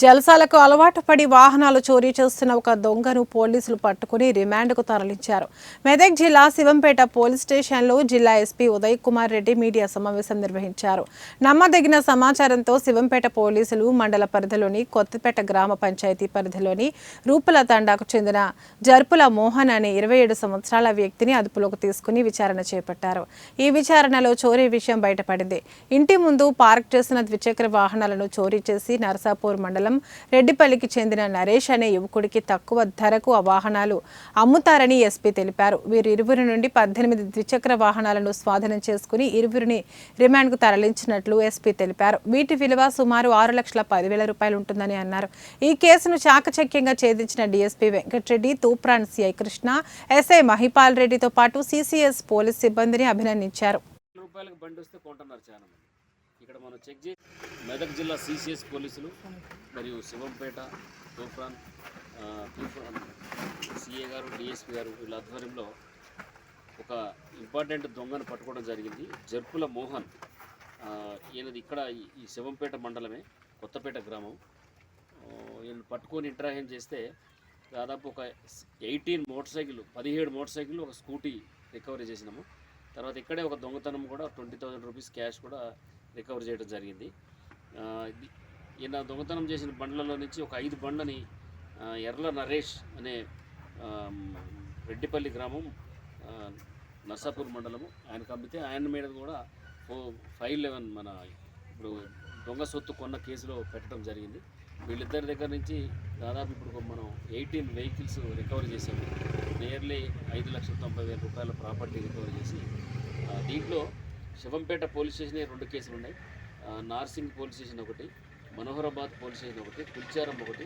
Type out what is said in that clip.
జల్సాలకు అలవాటు పడి వాహనాలు చోరీ చేస్తున్న ఒక దొంగను పోలీసులు పట్టుకుని రిమాండ్కు తరలించారు. మెదక్ జిల్లా శివంపేట పోలీస్ స్టేషన్లో జిల్లా ఎస్పీ ఉదయ్ కుమార్ రెడ్డి మీడియా సమావేశం నిర్వహించారు. నమ్మదగిన సమాచారంతో శివంపేట పోలీసులు మండల పరిధిలోని కొత్తపేట గ్రామ పంచాయతీ పరిధిలోని రూపుల తండాకు చెందిన జర్పుల మోహన్ అనే 27 సంవత్సరాల వ్యక్తిని అదుపులోకి తీసుకుని విచారణ చేపట్టారు. ఈ విచారణలో చోరీ విషయం బయటపడింది. ఇంటి ముందు పార్క్ చేసిన ద్విచక్ర వాహనాలను చోరీ చేసి నర్సాపూర్ మండలం రెడ్డిపల్లికి చెందిన నరేష్ అనే యువకుడికి తక్కువ ధరకు ఆ వాహనాలు అమ్ముతారని ఎస్పీ తెలిపారు. వీరిరువురి నుండి 18 ద్విచక్ర వాహనాలను స్వాధీనం చేసుకుని ఇరువురిని రిమాండ్కు తరలించినట్లు ఎస్పీ తెలిపారు. వీటి విలువ సుమారు 6,10,000 రూపాయలు ఉంటుందని అన్నారు. ఈ కేసును చాకచక్యంగా ఛేదించిన DSP Venkatareddy, Toopran CI Krishna, SI Mahipal రెడ్డితో పాటు సిసిఎస్ పోలీస్ సిబ్బందిని అభినందించారు. ఇక్కడ మనం చెక్ చేసి మెదక్ జిల్లా సిసిఎస్ పోలీసులు మరియు శివంపేట తూప్రాన్ సిఏ గారు, డిఎస్పీ గారు వీళ్ళ ఆధ్వర్యంలో ఒక ఇంపార్టెంట్ దొంగను పట్టుకోవడం జరిగింది. జర్పుల మోహన్. ఈయనది ఇక్కడ ఈ శివంపేట మండలమే, కొత్తపేట గ్రామం. ఈయన పట్టుకొని ఇంటరాక్షన్ చేస్తే దాదాపు ఒక 17 మోటార్ సైకిల్, ఒక స్కూటీ రికవరీ చేసినాము. తర్వాత ఇక్కడే ఒక దొంగతనం కూడా 20,000 రూపీస్ క్యాష్ కూడా రికవర్ చేయడం జరిగింది. ఈయన దొంగతనం చేసిన బండ్లలో నుంచి ఒక 5 బండ్లని ఎర్ల నరేష్ అనే రెడ్డిపల్లి గ్రామం, నర్సాపూర్ మండలము ఆయనకు అమ్మితే ఆయన మీద కూడా 511 మన ఇప్పుడు దొంగ సొత్తు కొన్న కేసులో పెట్టడం జరిగింది. వీళ్ళిద్దరి దగ్గర నుంచి దాదాపు ఇప్పుడు మనం 18 వెహికల్స్ రికవరీ చేశాము. నియర్లీ 5,90,000 రూపాయల ప్రాపర్టీ రికవరీ చేసి దీంట్లో శివంపేట పోలీస్ స్టేషన్ 2 కేసులు ఉన్నాయి. నార్సింగ్ పోలీస్ స్టేషన్ ఒకటి, మనోహరాబాద్ పోలీస్ స్టేషన్ ఒకటి, కుల్చారం ఒకటి,